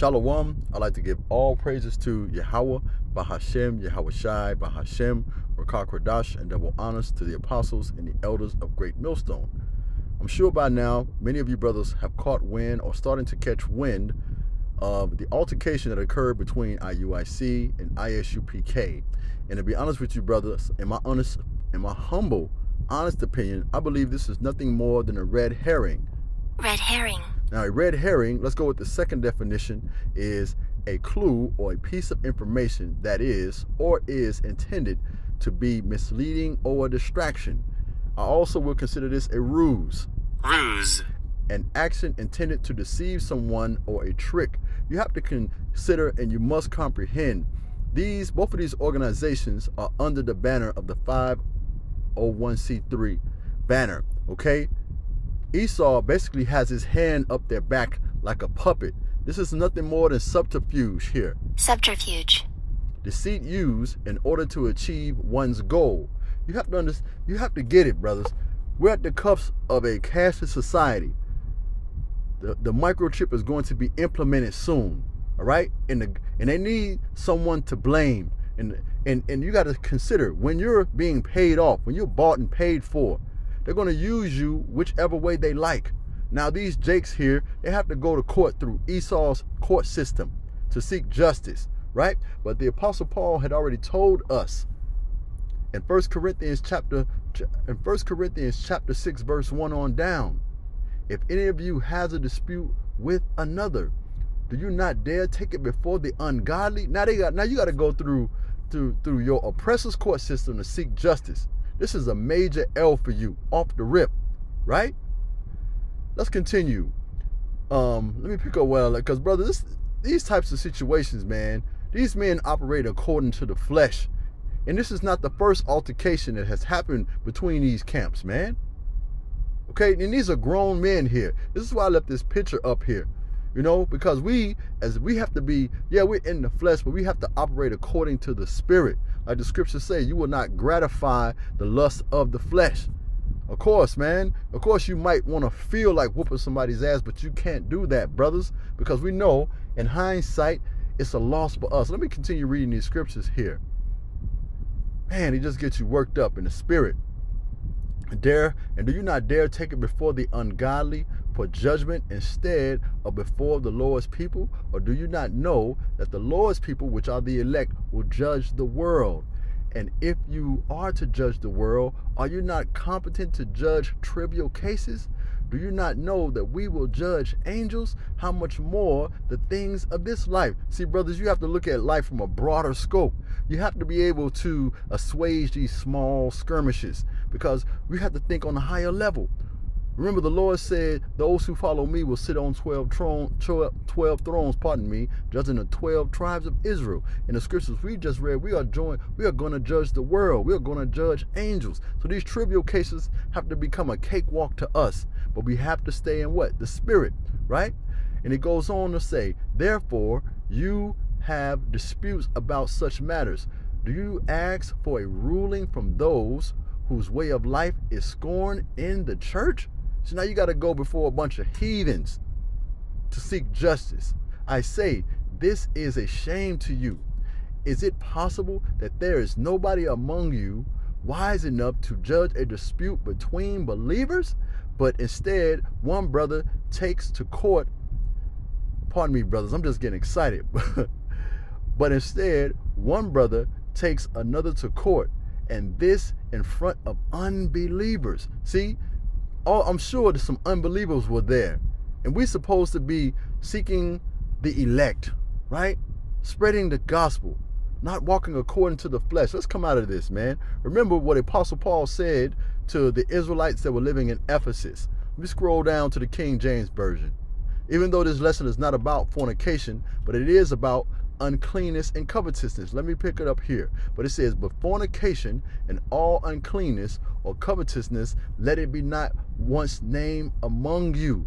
Shalom. I'd like to give all praises to Yahweh, Bahashem, Yahweh Shai, Bahashem, Rakah Kodash, and double honors to the apostles and the elders of Great Millstone. I'm sure by now, many of you brothers have caught wind or starting to catch wind of the altercation that occurred between Iuic and Isupk. And to be honest with you, brothers, in my humble, honest opinion, I believe this is nothing more than a red herring. Red herring. Now, a red herring, let's go with the second definition, is a clue or a piece of information that is or is intended to be misleading or a distraction. I also will consider this a ruse. Ruse. An action intended to deceive someone or a trick. You have to consider and you must comprehend both of these organizations are under the banner of the 501c3 banner, okay? Esau basically has his hand up their back like a puppet. This is nothing more than subterfuge here. Subterfuge. Deceit used in order to achieve one's goal. You have to understand, you have to get it, brothers. We're at the cusp of a cashless society. The microchip is going to be implemented soon, all right? And they need someone to blame. And you got to consider, when you're being paid off, when you're bought and paid for, they're going to use you whichever way they like. Now, these jakes here, they have to go to court through Esau's court system to seek justice, right? But the Apostle Paul had already told us in 1 Corinthians chapter 6, verse 1 on down, if any of you has a dispute with another, do you not dare take it before the ungodly? Now you got to go through your oppressor's court system to seek justice. This is a major L for you, off the rip, right? Let's continue. Let me pick up because brother, these types of situations, man, these men operate according to the flesh. And this is not the first altercation that has happened between these camps, man. Okay, and these are grown men here. This is why I left this picture up here. You know, because we have to be, we're in the flesh, but we have to operate according to the spirit. Like the scriptures say, you will not gratify the lust of the flesh. Of course, man. Of course, you might want to feel like whooping somebody's ass, but you can't do that, brothers, because we know in hindsight, it's a loss for us. Let me continue reading these scriptures here. Man, it just gets you worked up in the spirit. And do you not dare take it before the ungodly for judgment instead of before the Lord's people? Or do you not know that the Lord's people, which are the elect, will judge the world? And if you are to judge the world, are you not competent to judge trivial cases? Do you not know that we will judge angels? How much more the things of this life? See, brothers, you have to look at life from a broader scope. You have to be able to assuage these small skirmishes because we have to think on a higher level. Remember, the Lord said, those who follow me will sit on 12 thrones, judging the 12 tribes of Israel. In the scriptures we just read, we are going to judge the world. We are going to judge angels. So these trivial cases have to become a cakewalk to us. But we have to stay in what? The spirit, right? And it goes on to say, therefore, you have disputes about such matters. Do you ask for a ruling from those whose way of life is scorned in the church? So now you got to go before a bunch of heathens to seek justice. I say, this is a shame to you. Is it possible that there is nobody among you wise enough to judge a dispute between believers? But instead, one brother takes to court. Pardon me, brothers, I'm just getting excited. But instead, one brother takes another to court, and this in front of unbelievers. See, I'm sure that some unbelievers were there. And we're supposed to be seeking the elect, right? Spreading the gospel, not walking according to the flesh. Let's come out of this, man. Remember what Apostle Paul said to the Israelites that were living in Ephesus. Let me scroll down to the King James Version. Even though this lesson is not about fornication, but it is about uncleanness and covetousness. Let me pick it up here. But it says, but fornication and all uncleanness or covetousness, let it be not once named among you,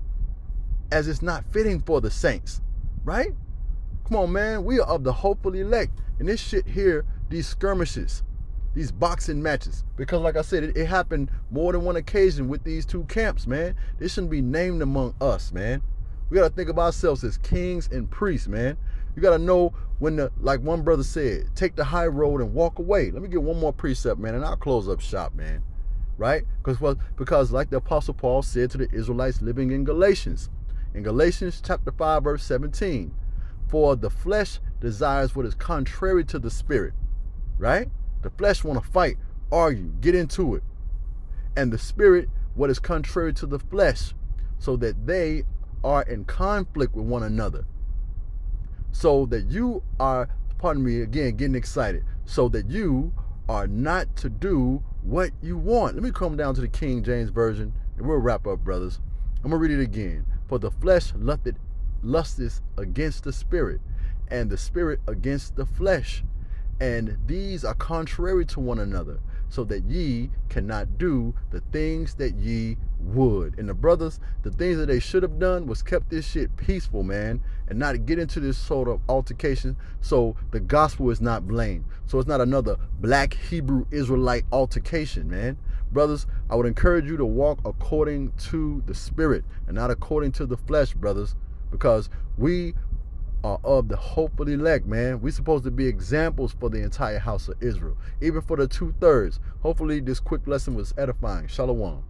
as it's not fitting for the saints. Right? Come on, man. We are of the hopeful elect. And this shit here, these skirmishes, these boxing matches, because like I said, it happened more than one occasion with these two camps, man. This shouldn't be named among us, man. We got to think of ourselves as kings and priests, man. You got to know when like one brother said, take the high road and walk away. Let me get one more precept, man, and I'll close up shop, man. Right? Because like the Apostle Paul said to the Israelites living in Galatians chapter 5, verse 17, for the flesh desires what is contrary to the spirit, right? The flesh want to fight, argue, get into it. And the spirit, what is contrary to the flesh, so that they are in conflict with one another. So that you are, pardon me again, getting excited, so that you are not to do what you want. Let me come down to the King James Version, and we'll wrap up, brothers. I'm going to read it again. For the flesh lusteth against the spirit, and the spirit against the flesh. And these are contrary to one another, so that ye cannot do the things that ye would. And the brothers, the things that they should have done was kept this shit peaceful, man, and not get into this sort of altercation, so the gospel is not blamed. So it's not another black Hebrew Israelite altercation, man. Brothers, I would encourage you to walk according to the spirit and not according to the flesh, brothers, because we are of the hopeful elect, man. We're supposed to be examples for the entire house of Israel, even for the 2/3. Hopefully this quick lesson was edifying. Shalom.